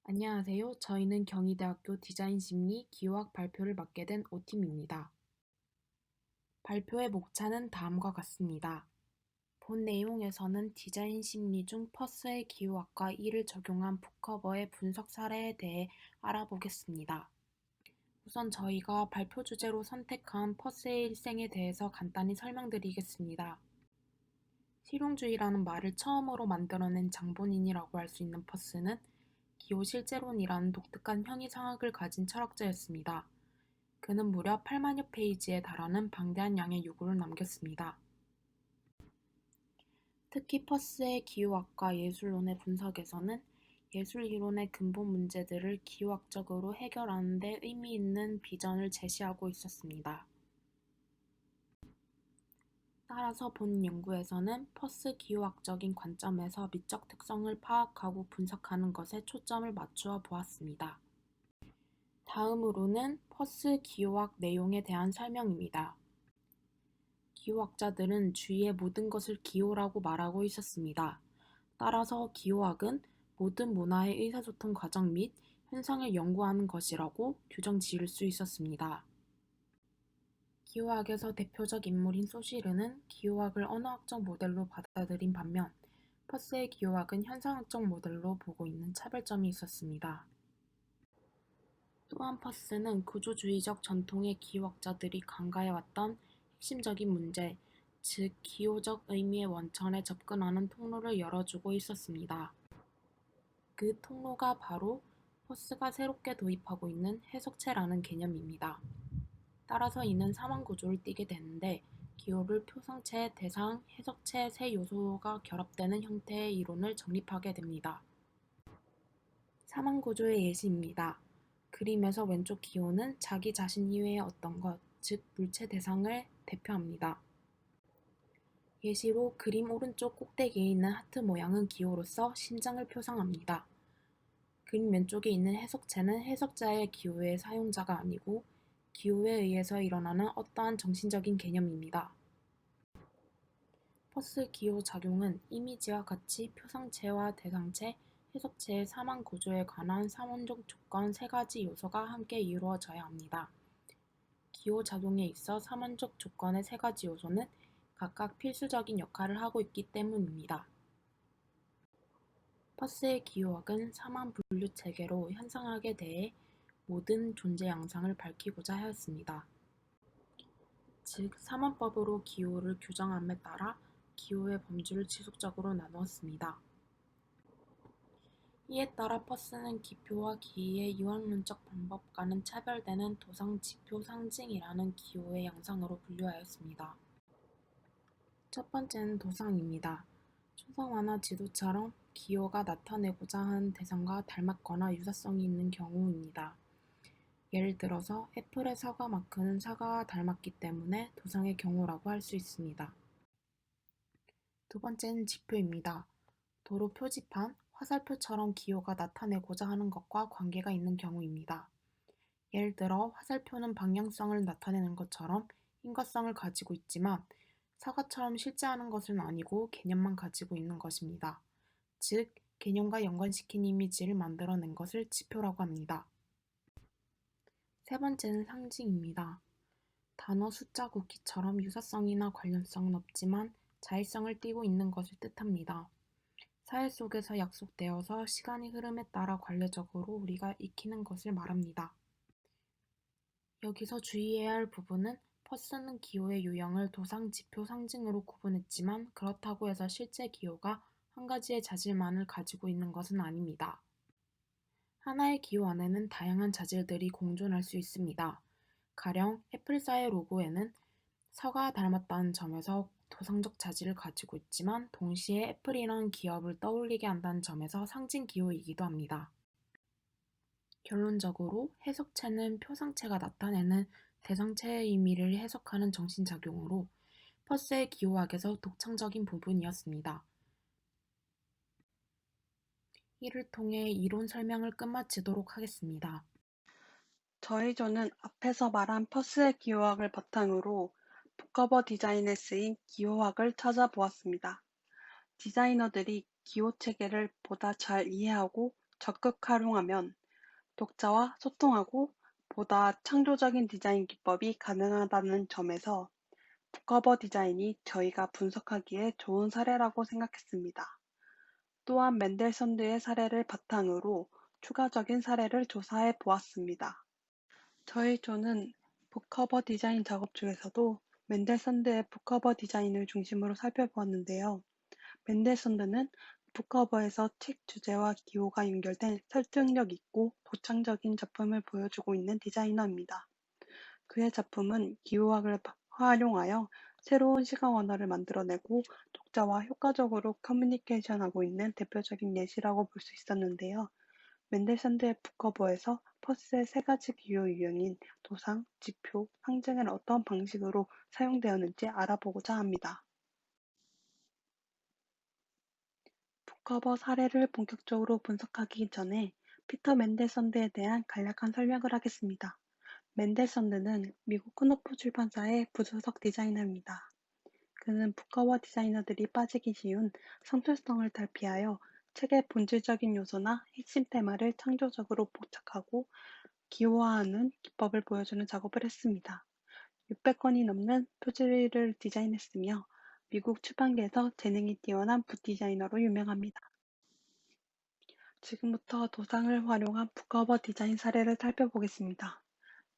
안녕하세요. 저희는 경희대학교 디자인심리 기호학 발표를 맡게 된 O팀입니다. 발표의 목차는 다음과 같습니다. 본 내용에서는 디자인 심리 중 퍼스의 기호학과 이를 적용한 북커버의 분석 사례에 대해 알아보겠습니다. 우선 저희가 발표 주제로 선택한 퍼스의 일생에 대해서 간단히 설명드리겠습니다. 실용주의라는 말을 처음으로 만들어낸 장본인이라고 할 수 있는 퍼스는 기호실제론이라는 독특한 형이상학을 가진 철학자였습니다. 그는 무려 8만여 페이지에 달하는 방대한 양의 유고를 남겼습니다. 특히 퍼스의 기호학과 예술론의 분석에서는 예술 이론의 근본 문제들을 기호학적으로 해결하는 데 의미 있는 비전을 제시하고 있었습니다. 따라서 본 연구에서는 퍼스 기호학적인 관점에서 미적 특성을 파악하고 분석하는 것에 초점을 맞추어 보았습니다. 다음으로는 퍼스 기호학 내용에 대한 설명입니다. 기호학자들은 주위의 모든 것을 기호라고 말하고 있었습니다. 따라서 기호학은 모든 문화의 의사소통 과정 및 현상을 연구하는 것이라고 규정 지을 수 있었습니다. 기호학에서 대표적 인물인 소시르는 기호학을 언어학적 모델로 받아들인 반면 퍼스의 기호학은 현상학적 모델로 보고 있는 차별점이 있었습니다. 또한 퍼스는 구조주의적 전통의 기호학자들이 간과해왔던 핵심적인 문제, 즉 기호적 의미의 원천에 접근하는 통로를 열어주고 있었습니다. 그 통로가 바로 퍼스가 새롭게 도입하고 있는 해석체라는 개념입니다. 따라서 이는 상황구조를 띠게 되는데 기호를 표상체, 대상, 해석체 세 요소가 결합되는 형태의 이론을 정립하게 됩니다. 상황구조의 예시입니다. 그림에서 왼쪽 기호는 자기 자신 이외의 어떤 것, 즉 물체 대상을 대표합니다. 예시로 그림 오른쪽 꼭대기에 있는 하트 모양은 기호로서 심장을 표상합니다. 그림 왼쪽에 있는 해석체는 해석자의 기호의 사용자가 아니고 기호에 의해서 일어나는 어떠한 정신적인 개념입니다. 퍼스 기호 작용은 이미지와 같이 표상체와 대상체, 해석체의 사망 구조에 관한 사원적 조건 세 가지 요소가 함께 이루어져야 합니다. 기호 작용에 있어 사원적 조건의 세 가지 요소는 각각 필수적인 역할을 하고 있기 때문입니다. 퍼스의 기호학은 사만 분류 체계로 현상학에 대해 모든 존재 양상을 밝히고자 하였습니다. 즉, 사만법으로 기호를 규정함에 따라 기호의 범주를 지속적으로 나누었습니다. 이에 따라 퍼스는 기표와 기의 유학론적 방법과는 차별되는 도상, 지표, 상징이라는 기호의 양상으로 분류하였습니다. 첫 번째는 도상입니다. 초상화나 지도처럼 기호가 나타내고자 하는 대상과 닮았거나 유사성이 있는 경우입니다. 예를 들어서 애플의 사과 마크는 사과와 닮았기 때문에 도상의 경우라고 할 수 있습니다. 두 번째는 지표입니다. 도로 표지판, 화살표처럼 기호가 나타내고자 하는 것과 관계가 있는 경우입니다. 예를 들어 화살표는 방향성을 나타내는 것처럼 인과성을 가지고 있지만 사과처럼 실제하는 것은 아니고 개념만 가지고 있는 것입니다. 즉, 개념과 연관시킨 이미지를 만들어낸 것을 지표라고 합니다. 세 번째는 상징입니다. 단어, 숫자, 국기처럼 유사성이나 관련성은 없지만 자의성을 띠고 있는 것을 뜻합니다. 사회 속에서 약속되어서 시간의 흐름에 따라 관례적으로 우리가 익히는 것을 말합니다. 여기서 주의해야 할 부분은 퍼스는 기호의 유형을 도상, 지표, 상징으로 구분했지만 그렇다고 해서 실제 기호가 한 가지의 자질만을 가지고 있는 것은 아닙니다. 하나의 기호 안에는 다양한 자질들이 공존할 수 있습니다. 가령 애플사의 로고에는 사과와 닮았다는 점에서 도상적 자질을 가지고 있지만 동시에 애플이라는 기업을 떠올리게 한다는 점에서 상징 기호이기도 합니다. 결론적으로 해석체는 표상체가 나타내는 대상체의 의미를 해석하는 정신작용으로 퍼스의 기호학에서 독창적인 부분이었습니다. 이를 통해 이론 설명을 끝마치도록 하겠습니다. 저는 앞에서 말한 퍼스의 기호학을 바탕으로 북커버 디자인에 쓰인 기호학을 찾아보았습니다. 디자이너들이 기호 체계를 보다 잘 이해하고 적극 활용하면 독자와 소통하고 보다 창조적인 디자인 기법이 가능하다는 점에서 북커버 디자인이 저희가 분석하기에 좋은 사례라고 생각했습니다. 또한 맨델선드의 사례를 바탕으로 추가적인 사례를 조사해 보았습니다. 저희 조는 북커버 디자인 작업 중에서도 맨델선드의 북커버 디자인을 중심으로 살펴보았는데요. 맨델선드는 북커버에서 책 주제와 기호가 연결된 설득력 있고 도창적인 작품을 보여주고 있는 디자이너입니다. 그의 작품은 기호학을 활용하여 새로운 시각 언어를 만들어내고 독자와 효과적으로 커뮤니케이션하고 있는 대표적인 예시라고 볼 수 있었는데요. 맨델선드의 북커버에서 퍼스의 세 가지 기호 유형인 도상, 지표, 상징을 어떤 방식으로 사용되었는지 알아보고자 합니다. 북커버 사례를 본격적으로 분석하기 전에 피터 맨델선드에 대한 간략한 설명을 하겠습니다. 맨델선드는 미국 크노프 출판사의 부수석 디자이너입니다. 그는 북커버 디자이너들이 빠지기 쉬운 상투성을 탈피하여 책의 본질적인 요소나 핵심 테마를 창조적으로 포착하고 기호화하는 기법을 보여주는 작업을 했습니다. 600건이 넘는 표지를 디자인했으며 미국 출판계에서 재능이 뛰어난 붓디자이너로 유명합니다. 지금부터 도상을 활용한 북커버 디자인 사례를 살펴보겠습니다.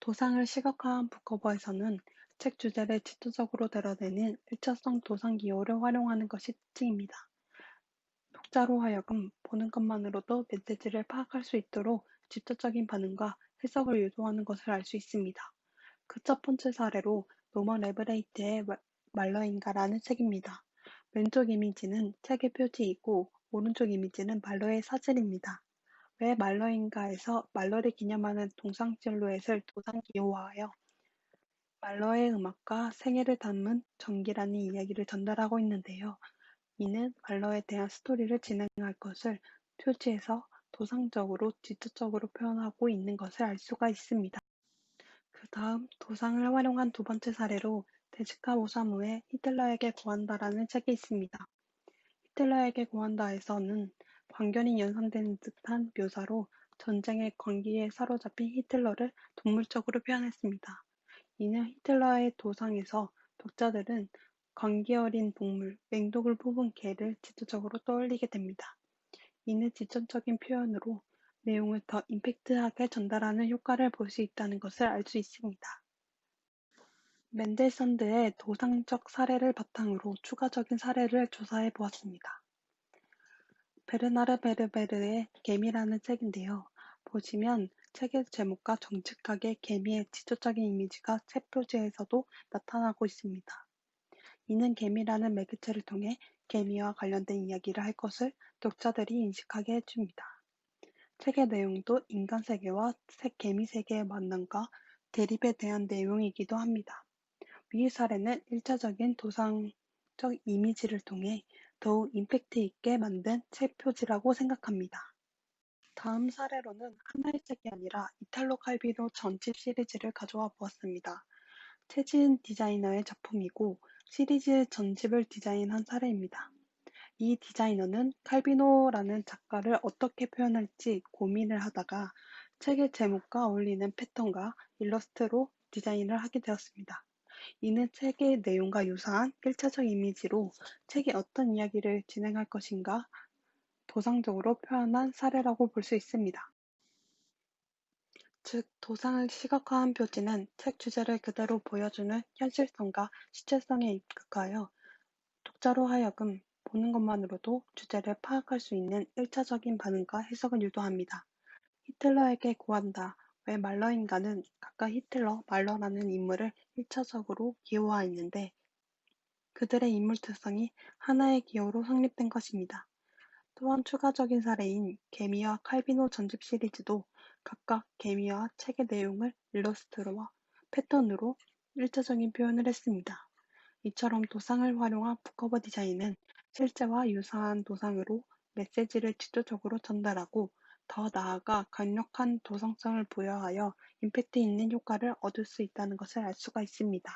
도상을 시각화한 북커버에서는 책 주제를 직접적으로 드러내는 일차성 도상 기호를 활용하는 것이 특징입니다. 독자로 하여금 보는 것만으로도 메시지를 파악할 수 있도록 직접적인 반응과 해석을 유도하는 것을 알 수 있습니다. 그 첫 번째 사례로 노먼 레브레이트의 말러인가라는 책입니다. 왼쪽 이미지는 책의 표지이고 오른쪽 이미지는 말러의 사진입니다. 왜 말러인가에서 말러를 기념하는 동상 실루엣을 도상 기호화하여 말러의 음악과 생애를 담은 전기라는 이야기를 전달하고 있는데요. 이는 말러에 대한 스토리를 진행할 것을 표지에서 도상적으로 직접적으로 표현하고 있는 것을 알 수가 있습니다. 그 다음 도상을 활용한 두 번째 사례로 데즈카 오사무의 히틀러에게 구한다라는 책이 있습니다. 히틀러에게 구한다에서는 광견이 연상되는 듯한 묘사로 전쟁의 광기에 사로잡힌 히틀러를 동물적으로 표현했습니다. 이는 히틀러의 도상에서 독자들은 광기 어린 동물, 맹독을 뽑은 개를 직접적으로 떠올리게 됩니다. 이는 직접적인 표현으로 내용을 더 임팩트하게 전달하는 효과를 볼 수 있다는 것을 알 수 있습니다. 맨델선드의 도상적 사례를 바탕으로 추가적인 사례를 조사해 보았습니다. 베르나르 베르베르의 개미라는 책인데요. 보시면 책의 제목과 정직하게 개미의 직접적인 이미지가 책 표지에서도 나타나고 있습니다. 이는 개미라는 매개체를 통해 개미와 관련된 이야기를 할 것을 독자들이 인식하게 해줍니다. 책의 내용도 인간 세계와 개미 세계의 만남과 대립에 대한 내용이기도 합니다. 위 사례는 일차적인 도상적 이미지를 통해 더욱 임팩트 있게 만든 책 표지라고 생각합니다. 다음 사례로는 하나의 책이 아니라 이탈로 칼비노 전집 시리즈를 가져와 보았습니다. 최지은 디자이너의 작품이고 시리즈 전집을 디자인한 사례입니다. 이 디자이너는 칼비노라는 작가를 어떻게 표현할지 고민을 하다가 책의 제목과 어울리는 패턴과 일러스트로 디자인을 하게 되었습니다. 이는 책의 내용과 유사한 1차적 이미지로 책이 어떤 이야기를 진행할 것인가 도상적으로 표현한 사례라고 볼 수 있습니다. 즉, 도상을 시각화한 표지는 책 주제를 그대로 보여주는 현실성과 시체성에 입각하여 독자로 하여금 보는 것만으로도 주제를 파악할 수 있는 1차적인 반응과 해석을 유도합니다. 히틀러에게 구한다. 왜 말러인가는 각각 히틀러, 말러라는 인물을 1차적으로 기호화했는데 그들의 인물 특성이 하나의 기호로 성립된 것입니다. 또한 추가적인 사례인 개미와 칼비노 전집 시리즈도 각각 개미와 책의 내용을 일러스트와 패턴으로 1차적인 표현을 했습니다. 이처럼 도상을 활용한 북커버 디자인은 실제와 유사한 도상으로 메시지를 직접적으로 전달하고 더 나아가 강력한 도성성을 부여하여 임팩트 있는 효과를 얻을 수 있다는 것을 알 수가 있습니다.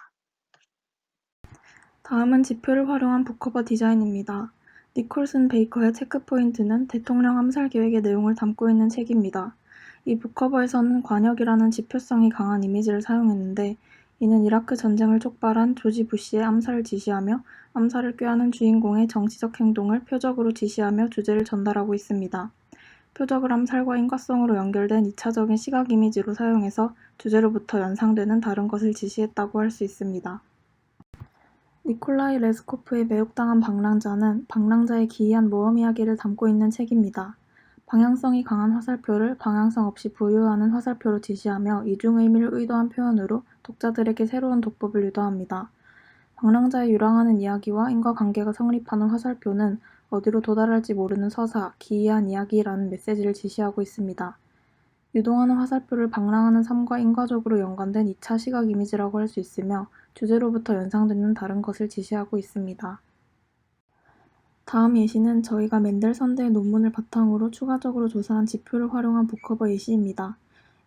다음은 지표를 활용한 북커버 디자인입니다. 니콜슨 베이커의 체크포인트는 대통령 암살 계획의 내용을 담고 있는 책입니다. 이 북커버에서는 관역이라는 지표성이 강한 이미지를 사용했는데 이는 이라크 전쟁을 촉발한 조지 부시의 암살을 지시하며 암살을 꾀하는 주인공의 정치적 행동을 표적으로 지시하며 주제를 전달하고 있습니다. 표적을 암살과 인과성으로 연결된 2차적인 시각 이미지로 사용해서 주제로부터 연상되는 다른 것을 지시했다고 할 수 있습니다. 니콜라이 레스코프의 매혹당한 방랑자는 방랑자의 기이한 모험 이야기를 담고 있는 책입니다. 방향성이 강한 화살표를 방향성 없이 부여하는 화살표로 지시하며 이중 의미를 의도한 표현으로 독자들에게 새로운 독법을 유도합니다. 방랑자의 유랑하는 이야기와 인과관계가 성립하는 화살표는 어디로 도달할지 모르는 서사, 기이한 이야기라는 메시지를 지시하고 있습니다. 유동하는 화살표를 방랑하는 삶과 인과적으로 연관된 2차 시각 이미지라고 할 수 있으며 주제로부터 연상되는 다른 것을 지시하고 있습니다. 다음 예시는 저희가 맨델선대의 논문을 바탕으로 추가적으로 조사한 지표를 활용한 북커버 예시입니다.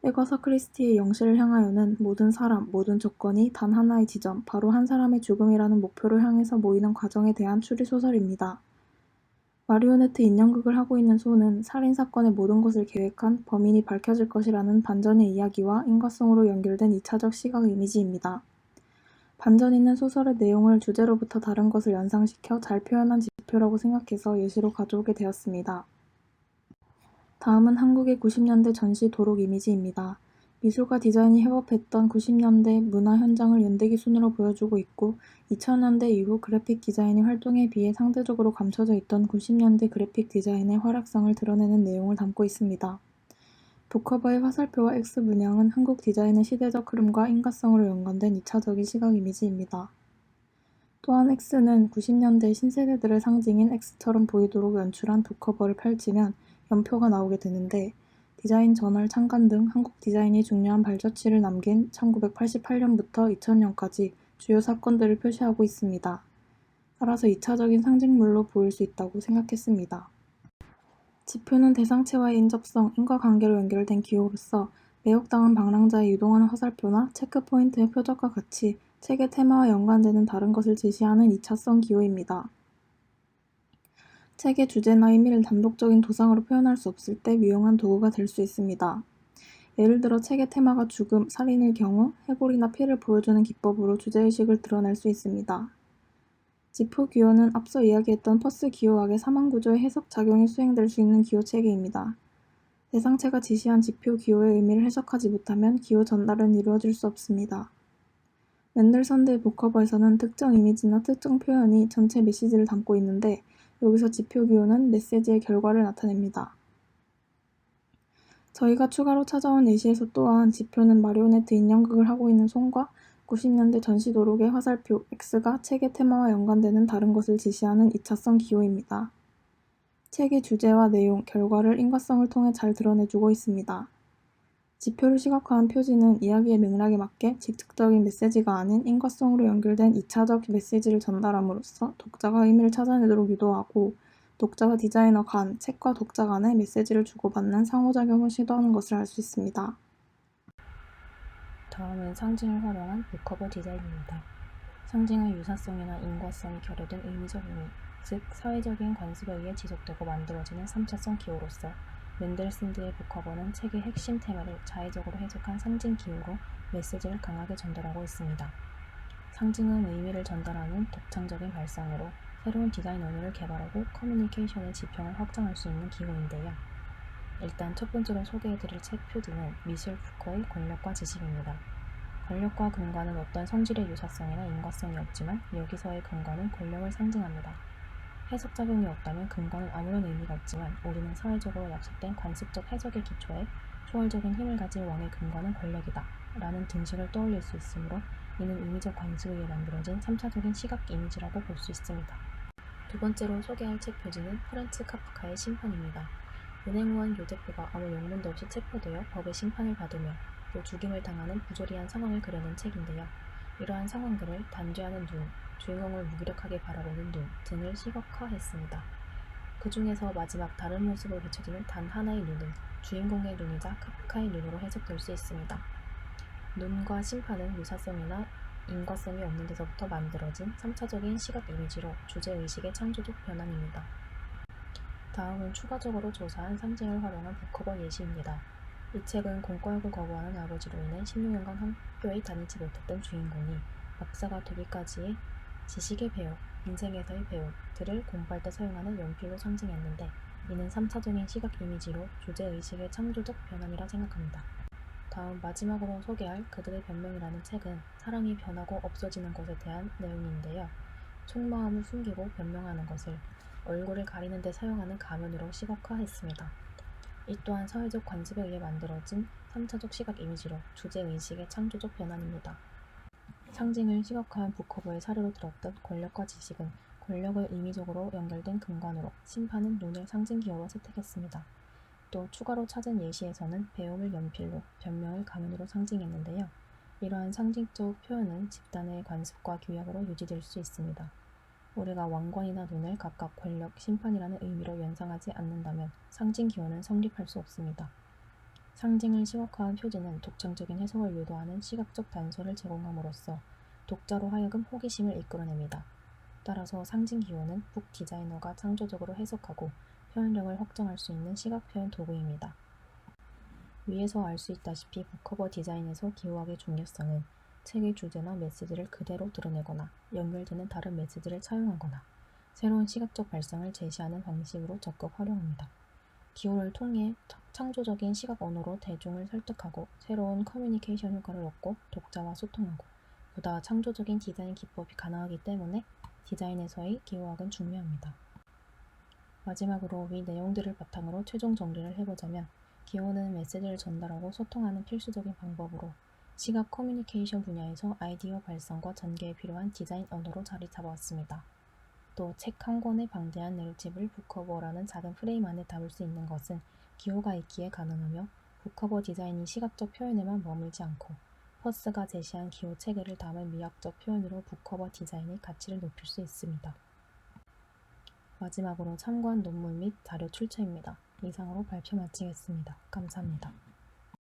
에거서 크리스티의 영실을 향하여는 모든 사람, 모든 조건이 단 하나의 지점, 바로 한 사람의 죽음이라는 목표를 향해서 모이는 과정에 대한 추리소설입니다. 마리오네트 인형극을 하고 있는 소는 살인사건의 모든 것을 계획한 범인이 밝혀질 것이라는 반전의 이야기와 인과성으로 연결된 2차적 시각 이미지입니다. 반전 있는 소설의 내용을 주제로부터 다른 것을 연상시켜 잘 표현한 지표라고 생각해서 예시로 가져오게 되었습니다. 다음은 한국의 90년대 전시 도록 이미지입니다. 미술과 디자인이 협업했던 90년대 문화 현장을 연대기 순으로 보여주고 있고 2000년대 이후 그래픽 디자인의 활동에 비해 상대적으로 감춰져 있던 90년대 그래픽 디자인의 활약성을 드러내는 내용을 담고 있습니다. 북커버의 화살표와 X 문양은 한국 디자인의 시대적 흐름과 인과성으로 연관된 2차적인 시각 이미지입니다. 또한 X는 90년대 신세대들의 상징인 X처럼 보이도록 연출한 북커버를 펼치면 연표가 나오게 되는데 디자인 저널 창간 등 한국 디자인이 중요한 발자취를 남긴 1988년부터 2000년까지 주요 사건들을 표시하고 있습니다. 따라서 2차적인 상징물로 보일 수 있다고 생각했습니다. 지표는 대상체와의 인접성, 인과관계로 연결된 기호로서 매혹당한 방랑자의 유동하는 화살표나 체크포인트의 표적과 같이 책의 테마와 연관되는 다른 것을 제시하는 2차성 기호입니다. 책의 주제나 의미를 단독적인 도상으로 표현할 수 없을 때 유용한 도구가 될 수 있습니다. 예를 들어 책의 테마가 죽음, 살인일 경우 해골이나 피를 보여주는 기법으로 주제의식을 드러낼 수 있습니다. 지표 기호는 앞서 이야기했던 퍼스 기호학의 사망구조의 해석 작용이 수행될 수 있는 기호 체계입니다. 대상체가 지시한 지표 기호의 의미를 해석하지 못하면 기호 전달은 이루어질 수 없습니다. 맨델선대의 북커버에서는 특정 이미지나 특정 표현이 전체 메시지를 담고 있는데 여기서 지표 기호는 메시지의 결과를 나타냅니다. 저희가 추가로 찾아온 예시에서 또한 지표는 마리오네트 인형극을 하고 있는 손과 90년대 전시 도록의 화살표 X가 책의 테마와 연관되는 다른 것을 지시하는 2차성 기호입니다. 책의 주제와 내용, 결과를 인과성을 통해 잘 드러내주고 있습니다. 지표를 시각화한 표지는 이야기의 맥락에 맞게 직접적인 메시지가 아닌 인과성으로 연결된 2차적 메시지를 전달함으로써 독자가 의미를 찾아내도록 유도하고 독자와 디자이너 간, 책과 독자 간의 메시지를 주고받는 상호작용을 시도하는 것을 알 수 있습니다. 다음은 상징을 활용한 북커버 디자인입니다. 상징의 유사성이나 인과성이 결여된 의미적 의미, 즉 사회적인 관습에 의해 지속되고 만들어지는 3차성 기호로서 맨델슨드의 북커버는 책의 핵심 테마를 자의적으로 해석한 상징 기호로 메시지를 강하게 전달하고 있습니다. 상징은 의미를 전달하는 독창적인 발상으로 새로운 디자인 언어를 개발하고 커뮤니케이션의 지평을 확장할 수 있는 기호인데요. 일단 첫 번째로 소개해드릴 책 표지는 미셸 푸커의 권력과 지식입니다. 권력과 근간은 어떤 성질의 유사성이나 인과성이 없지만 여기서의 근간은 권력을 상징합니다. 해석작용이 없다면 근간은 아무런 의미가 없지만 우리는 사회적으로 약속된 관습적 해석의 기초에 초월적인 힘을 가진 왕의 근간은 권력이다 라는 등식을 떠올릴 수 있으므로 이는 의미적 관습에 의해 만들어진 3차적인 시각 이미지라고 볼 수 있습니다. 두 번째로 소개할 책 표지는 프란츠 카프카의 심판입니다. 은행원 요제프가 아무 용문도 없이 체포되어 법의 심판을 받으며 또 죽임을 당하는 부조리한 상황을 그려낸 책인데요. 이러한 상황들을 단죄하는 눈, 주인공을 무기력하게 바라보는 눈 등을 시각화했습니다. 그 중에서 마지막 다른 모습으로 비춰지는 단 하나의 눈은 주인공의 눈이자 카프카의 눈으로 해석될 수 있습니다. 눈과 심판은 유사성이나 인과성이 없는 데서부터 만들어진 3차적인 시각 이미지로 주제의식의 창조적 변환입니다. 다음은 추가적으로 조사한 상징을 활용한 북커버 예시입니다. 이 책은 공과학을 거부하는 아버지로 인해 16년간 학교에 다니지 못했던 주인공이 박사가 되기까지의 지식의 배우, 인생에서의 배우들을 공부할 때 사용하는 연필로 상징했는데 이는 3차적인 시각 이미지로 주제의식의 창조적 변환이라 생각합니다. 다음 마지막으로 소개할 그들의 변명이라는 책은 사랑이 변하고 없어지는 것에 대한 내용인데요. 속마음을 숨기고 변명하는 것을 얼굴을 가리는 데 사용하는 가면으로 시각화했습니다. 이 또한 사회적 관습에 의해 만들어진 3차적 시각 이미지로 주제의식의 창조적 변환입니다. 상징을 시각화한 북커버의 사례로 들었던 권력과 지식은 권력을 의미적으로 연결된 근간으로 심판은 눈을 상징기호로 채택했습니다. 또 추가로 찾은 예시에서는 배움을 연필로, 변명을 가면으로 상징했는데요. 이러한 상징적 표현은 집단의 관습과 규약으로 유지될 수 있습니다. 우리가 왕관이나 눈을 각각 권력, 심판이라는 의미로 연상하지 않는다면 상징기호는 성립할 수 없습니다. 상징을 시각화한 표지는 독창적인 해석을 유도하는 시각적 단서를 제공함으로써 독자로 하여금 호기심을 이끌어냅니다. 따라서 상징기호는 북 디자이너가 창조적으로 해석하고 표현력을 확정할 수 있는 시각 표현 도구입니다. 위에서 알 수 있다시피 북커버 디자인에서 기호학의 중요성은 책의 주제나 메시지를 그대로 드러내거나 연결되는 다른 메시지를 차용하거나 새로운 시각적 발상을 제시하는 방식으로 적극 활용합니다. 기호를 통해 창조적인 시각 언어로 대중을 설득하고 새로운 커뮤니케이션 효과를 얻고 독자와 소통하고 보다 창조적인 디자인 기법이 가능하기 때문에 디자인에서의 기호학은 중요합니다. 마지막으로 위 내용들을 바탕으로 최종 정리를 해보자면 기호는 메시지를 전달하고 소통하는 필수적인 방법으로 시각 커뮤니케이션 분야에서 아이디어 발상과 전개에 필요한 디자인 언어로 자리 잡아왔습니다. 또 책 한 권의 방대한 내러티브를 북커버라는 작은 프레임 안에 담을 수 있는 것은 기호가 있기에 가능하며 북커버 디자인이 시각적 표현에만 머물지 않고 퍼스가 제시한 기호 체계를 담은 미학적 표현으로 북커버 디자인의 가치를 높일 수 있습니다. 마지막으로 참고한 논문 및 자료 출처입니다. 이상으로 발표 마치겠습니다. 감사합니다.